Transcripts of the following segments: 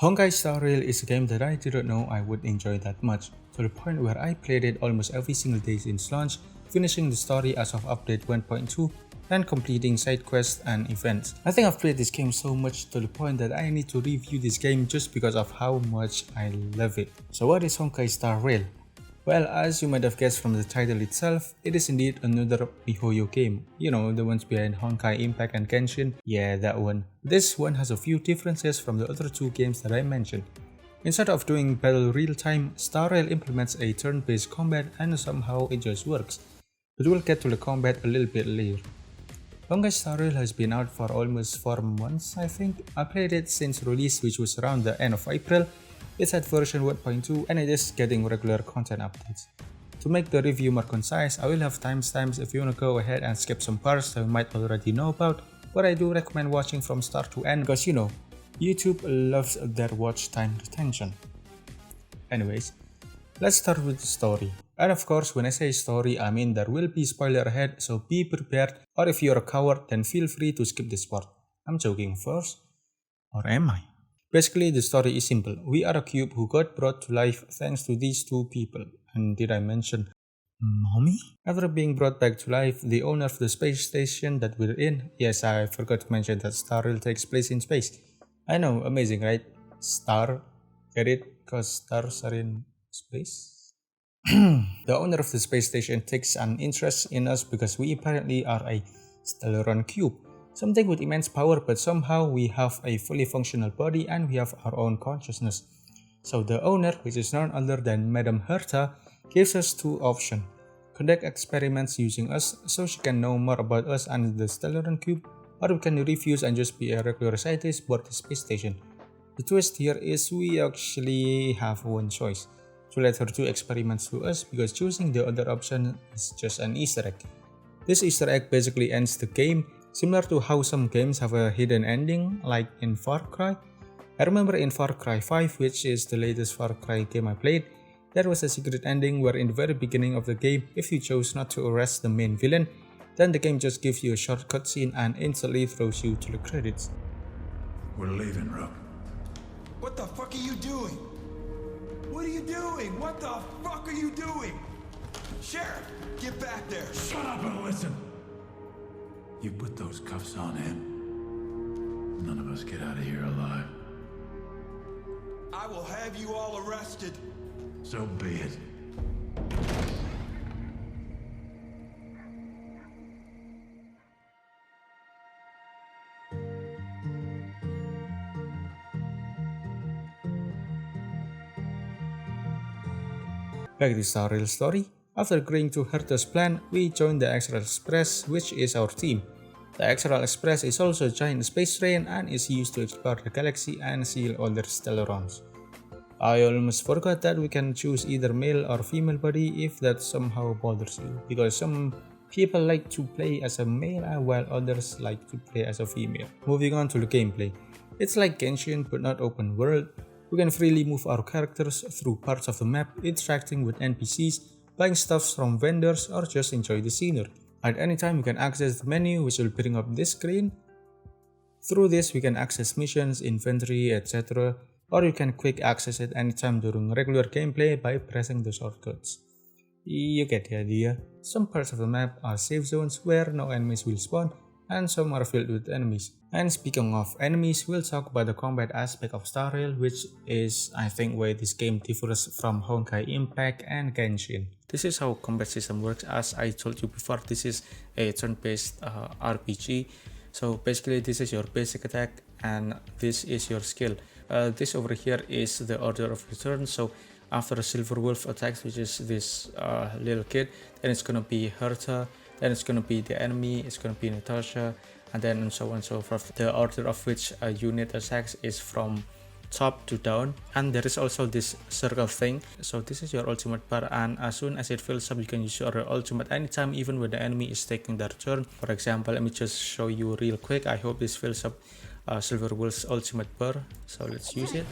Honkai Star Rail is a game that I didn't know I would enjoy that much, to the point where I played it almost every single day since launch, finishing the story as of update 1.2 and completing side quests and events. I think I've played this game so much to the point that I need to review this game just because of how much I love it. So what is Honkai Star Rail? Well, as you might have guessed from the title itself, it is indeed another MiHoYo game. You know, the ones behind Honkai Impact and Genshin. Yeah, that one. This one has a few differences from the other two games that I mentioned. Instead of doing battle real time, Star Rail implements a turn-based combat and somehow it just works. But we'll get to the combat a little bit later. Honkai Star Rail has been out for almost 4 months, I think. I played it since release, which was around the end of April. It's at version 1.2 and it is getting regular content updates. To make the review more concise, I will have timestamps if you wanna go ahead and skip some parts that you might already know about, but I do recommend watching from start to end because you know, YouTube loves their watch time retention. Anyways, let's start with the story. And of course, when I say story, I mean there will be spoiler ahead, so be prepared, or if you're a coward, then feel free to skip this part. I'm joking first. Or am I? Basically, the story is simple. We are a cube who got brought to life thanks to these two people. And did I mention Mommy? After being brought back to life, the owner of the space station that we're in, yes, I forgot to mention that Star Rail takes place in space. I know, amazing, right? Star, get it? Because stars are in space? The owner of the space station takes an interest in us because we apparently are a Stellaron cube. Something with immense power, but somehow we have a fully functional body and we have our own consciousness. So the owner, which is none other than Madame Herta, gives us two options. Conduct experiments using us so she can know more about us and the Stellaron cube, or we can refuse and just be a regular scientist aboard the space station. The twist here is we actually have one choice. To let her do experiments to us because choosing the other option is just an Easter egg. This Easter egg basically ends the game, similar to how some games have a hidden ending, like in Far Cry. I remember in Far Cry 5, which is the latest Far Cry game I played, there was a secret ending where in the very beginning of the game, if you chose not to arrest the main villain, then the game just gives you a short cutscene and instantly throws you to the credits. We're leaving, Rook. What the fuck are you doing? What are you doing? What the fuck are you doing? Sheriff, get back there. Shut up and listen! You put those cuffs on him. None of us get out of here alive. I will have you all arrested. So be it. Back to Star Rail story. After agreeing to Herta's plan, we join the Extra Express, which is our team. The Extra Express is also a giant space train and is used to explore the galaxy and see other Stellarons. I almost forgot that we can choose either male or female body if that somehow bothers you, because some people like to play as a male while others like to play as a female. Moving on to the gameplay. It's like Genshin but not open world. We can freely move our characters through parts of the map, interacting with NPCs, buying stuff from vendors, or just enjoy the scenery. At any time we can access the menu, which will bring up this screen. Through this we can access missions, inventory, etc. Or you can quick access it anytime during regular gameplay by pressing the shortcuts. You get the idea. Some parts of the map are safe zones where no enemies will spawn, and some are filled with enemies. And speaking of enemies, we'll talk about the combat aspect of Star Rail, which is, I think, where this game differs from Honkai Impact and Genshin. This is how combat system works. As I told you before, this is a turn-based RPG. So basically, this is your basic attack and this is your skill. This over here is the order of return. So after a Silver Wolf attacks, which is this little kid, then it's gonna be Herta, then it's gonna be the enemy, it's gonna be Natasha, and then so on and so forth. The order of which a unit attacks is from top to down, and there is also this circle thing. So this is your ultimate bar, and as soon as it fills up, you can use your ultimate anytime, even when the enemy is taking their turn. For example, let me just show you real quick. I hope this fills up Silver Wolf's ultimate bar, so let's use it.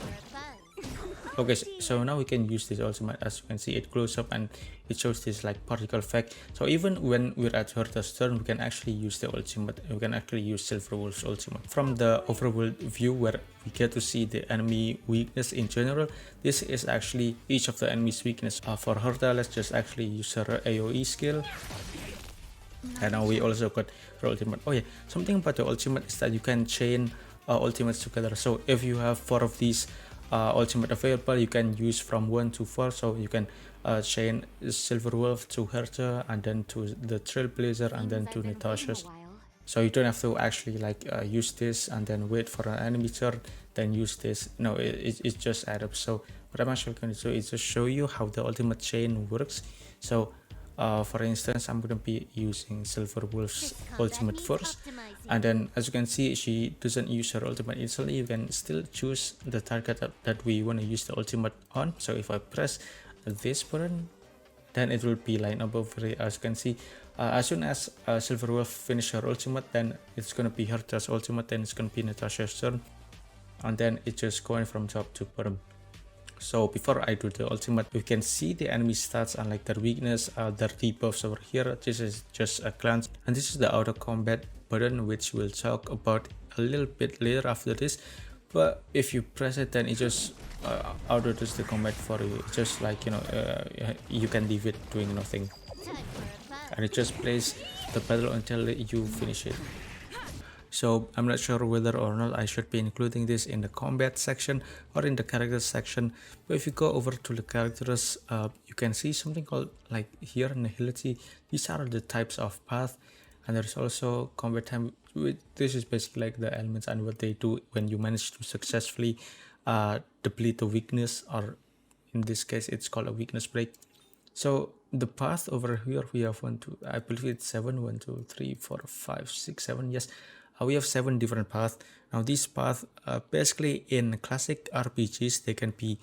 Okay, so now we can use this ultimate. As you can see, it glows up and it shows this like particle effect. So even when we're at Herta's turn, we can actually use the ultimate. We can actually use Silverwolf's ultimate. From the overworld view where we get to see the enemy weakness in general, this is actually each of the enemy's weakness. For Herta, let's just actually use her AoE skill. And now we also got her ultimate. Oh yeah, something about the ultimate is that you can chain ultimates together. So if you have 4 of these ultimate available, you can use from 1 to 4. So you can chain Silverwolf to Herta, and then to the Trailblazer, and then to Natasha's. So you don't have to actually like use this and then wait for an enemy turn, then use this. No, it just adds up. So what I'm actually going to do is just show you how the ultimate chain works. So for instance, I'm going to be using Silverwolf's ultimate first, and then as you can see, she doesn't use her ultimate instantly. You can still choose the target that we want to use the ultimate on. So if I press this button, then it will be lined up over here. As you can see, as soon as Silverwolf finish her ultimate, then it's going to be Herta's ultimate, then it's going to be Natasha's turn, and then it's just going from top to bottom. So before I do the ultimate, we can see the enemy stats and like their weakness, their debuffs over here. This is just a glance, and this is the auto combat button, which we'll talk about a little bit later after this. But if you press it, then it just auto does the combat for you. It's just like, you know, you can leave it doing nothing, and it just plays the battle until you finish it. So I'm not sure whether or not I should be including this in the combat section or in the characters section. But if you go over to the characters, you can see something called like here nihility. These are the types of path, and there's also combat time. This is basically like the elements and what they do when you manage to successfully deplete the weakness, or in this case it's called a weakness break. So the path over here, we have I believe it's 7, 1, 2, 3, 4, 5, 6, 7. Yes. We have 7 different paths. Now these paths, basically in classic RPGs, they can be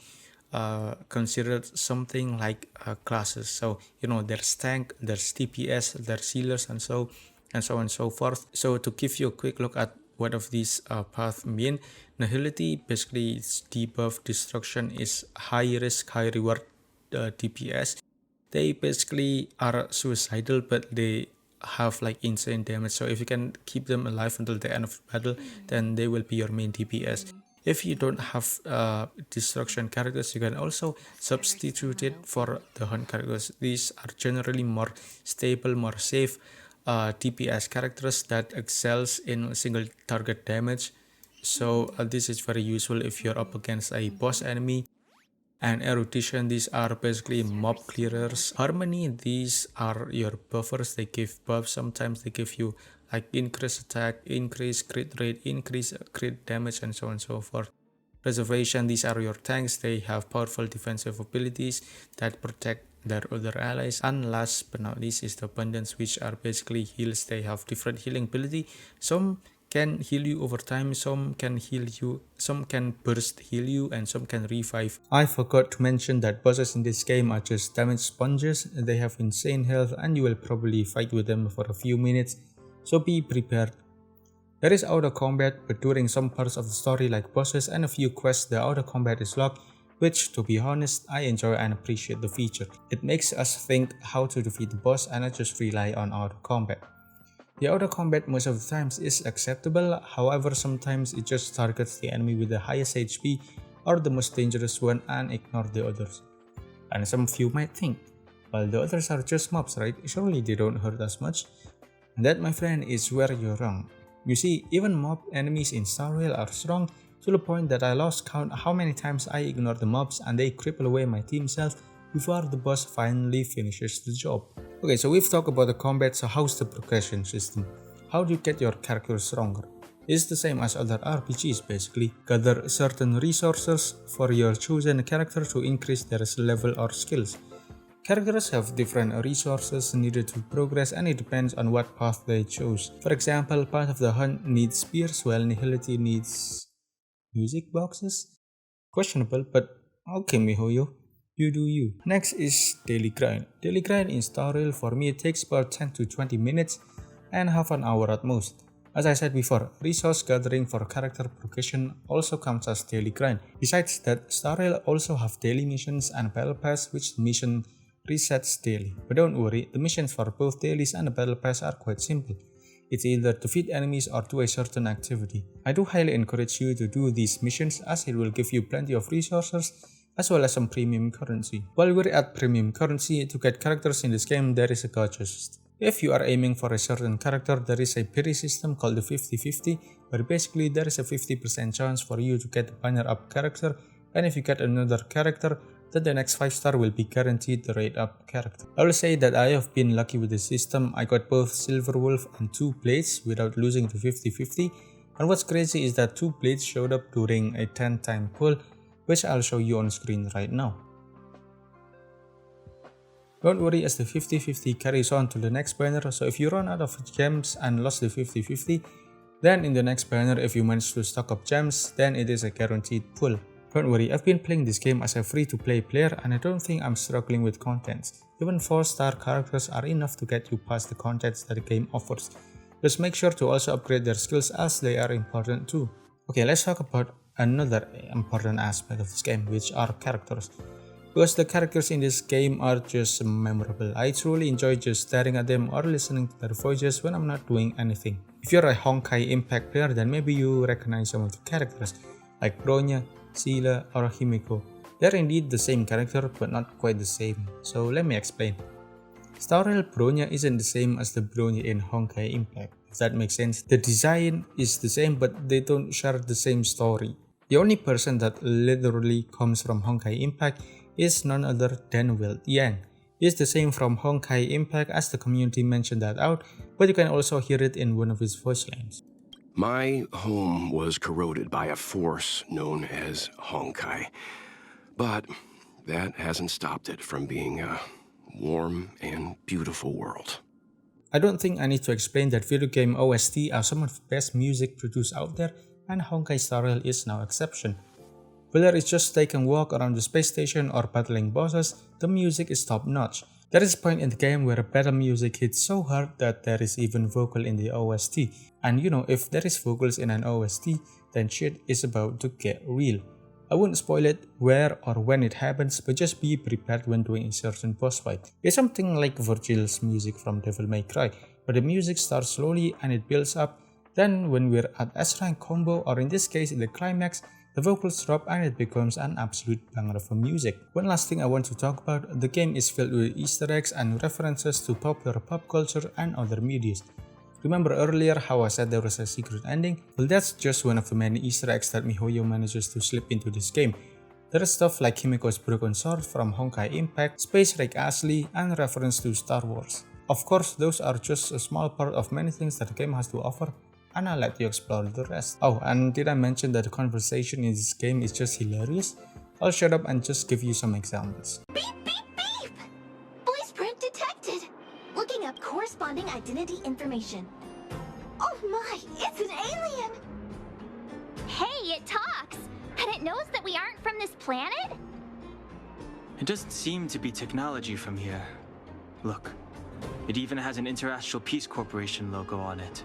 considered something like classes. So, you know, there's tank, there's DPS, there's healers, and so on and so forth. So to give you a quick look at what of these paths mean, nihility basically is debuff, destruction is high risk, high reward DPS. They basically are suicidal, but they have like insane damage. So if you can keep them alive until the end of the battle, then they will be your main DPS. If you don't have destruction characters, you can also substitute it for the hunt characters. These are generally more stable, more safe DPS characters that excels in single target damage. So this is very useful if you're up against a boss enemy. And erudition, these are basically mob clearers. Harmony, these are your buffers. They give buffs. Sometimes they give you like increase attack, increase crit rate, increase crit damage, and so on and so forth. Preservation, these are your tanks. They have powerful defensive abilities that protect their other allies. And last but not least is the abundance, which are basically heals. They have different healing ability. Some can heal you over time, some can heal you, some can burst heal you, and some can revive. I forgot to mention that bosses in this game are just damage sponges. They have insane health and you will probably fight with them for a few minutes, so be prepared. There is auto combat, but during some parts of the story like bosses and a few quests, the auto combat is locked, which, to be honest, I enjoy and appreciate the feature. It makes us think how to defeat the boss and not just rely on auto combat. The auto combat most of the times is acceptable, however sometimes it just targets the enemy with the highest HP or the most dangerous one and ignore the others. And some of you might think, well, the others are just mobs, right? Surely they don't hurt as much. And that, my friend, is where you're wrong. You see, even mob enemies in Star Rail are strong to the point that I lost count how many times I ignore the mobs and they cripple away my team's health before the boss finally finishes the job. Okay, so we've talked about the combat, so how's the progression system? How do you get your character stronger? It's the same as other RPGs basically. Gather certain resources for your chosen character to increase their level or skills. Characters have different resources needed to progress and it depends on what path they chose. For example, Path of the Hunt needs spears while Nihility needs music boxes? Questionable, but okay miHoYo. You do you. Next is Daily Grind. Daily Grind in Star Rail for me it takes about 10 to 20 minutes and half an hour at most. As I said before, resource gathering for character progression also counts as daily grind. Besides that, Star Rail also have daily missions and battle pass which the mission resets daily. But don't worry, the missions for both dailies and the battle pass are quite simple. It's either defeat enemies or do a certain activity. I do highly encourage you to do these missions as it will give you plenty of resources as well as some premium currency. While we're at premium currency, to get characters in this game there is a gacha system. If you are aiming for a certain character, there is a pity system called the 50-50, where basically there is a 50% chance for you to get a banner up character, and if you get another character, then the next 5-star will be guaranteed the rate up character. I will say that I have been lucky with the system. I got both Silver Wolf and 2 blades without losing the 50-50, and what's crazy is that 2 blades showed up during a 10-time pull, which I'll show you on screen right now. Don't worry as the 50-50 carries on to the next banner, so if you run out of gems and lost the 50-50, then in the next banner if you manage to stock up gems, then it is a guaranteed pull. Don't worry, I've been playing this game as a free-to-play player and I don't think I'm struggling with contents. Even 4-star characters are enough to get you past the contents that the game offers. Just make sure to also upgrade their skills as they are important too. Okay, let's talk about another important aspect of this game, which are characters. Because the characters in this game are just memorable. I truly enjoy just staring at them or listening to their voices when I'm not doing anything. If you're a Honkai Impact player, then maybe you recognize some of the characters, like Bronya, Sila, or Himiko. They're indeed the same character, but not quite the same. So let me explain. Star Rail Bronya isn't the same as the Bronya in Honkai Impact, if that makes sense. The design is the same, but they don't share the same story. The only person that literally comes from Honkai Impact is none other than Wild Yang. He is the same from Honkai Impact as the community mentioned that out, but you can also hear it in one of his voice lines. My home was corroded by a force known as Honkai, but that hasn't stopped it from being a warm and beautiful world. I don't think I need to explain that video game OST are some of the best music produced out there, and Honkai Star Rail is no exception. Whether it's just taking a walk around the space station or battling bosses, the music is top notch. There is a point in the game where battle music hits so hard that there is even vocal in the OST. And you know, if there is vocals in an OST, then shit is about to get real. I wouldn't spoil it where or when it happens, but just be prepared when doing a certain boss fight. It's something like Virgil's music from Devil May Cry, but the music starts slowly and it builds up. Then when we're at S-rank combo, or in this case in the climax, the vocals drop and it becomes an absolute banger of a music. One last thing I want to talk about, the game is filled with Easter eggs and references to popular pop culture and other medias. Remember earlier how I said there was a secret ending? Well, that's just one of the many Easter eggs that MiHoYo manages to slip into this game. There is stuff like Himiko's broken sword from Honkai Impact, Space Rake Ashley, and reference to Star Wars. Of course, those are just a small part of many things that the game has to offer, and I'll let you explore the rest. Oh, and did I mention that the conversation in this game is just hilarious? I'll shut up and just give you some examples. Beep, beep, beep! Voice print detected! Looking up corresponding identity information. Oh my, it's an alien! Hey, it talks! And it knows that we aren't from this planet? It doesn't seem to be technology from here. Look, it even has an Interastral Peace Corporation logo on it.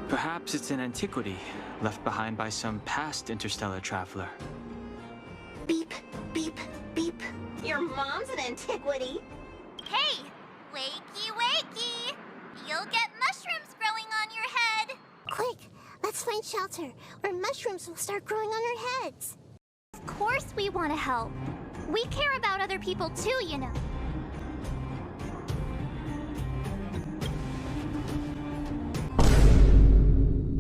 Perhaps it's an antiquity left behind by some past interstellar traveler. Beep, beep, beep. Your mom's an antiquity. Hey! Wakey, wakey! You'll get mushrooms growing on your head! Quick, let's find shelter where mushrooms will start growing on our heads. Of course we want to help. We care about other people too, you know.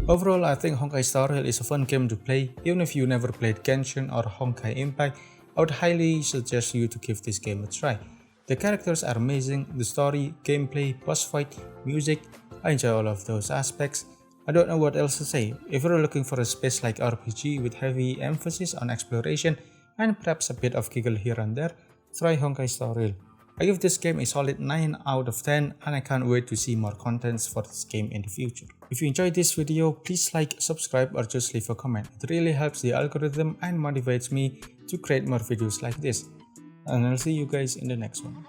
Overall, I think Honkai Star Rail is a fun game to play. Even if you never played Genshin or Honkai Impact, I would highly suggest you to give this game a try. The characters are amazing, the story, gameplay, boss fight, music, I enjoy all of those aspects. I don't know what else to say. If you're looking for a space-like RPG with heavy emphasis on exploration and perhaps a bit of giggle here and there, try Honkai Star Rail. I give this game a solid 9 out of 10 and I can't wait to see more contents for this game in the future. If you enjoyed this video, please like, subscribe or just leave a comment. It really helps the algorithm and motivates me to create more videos like this. And I'll see you guys in the next one.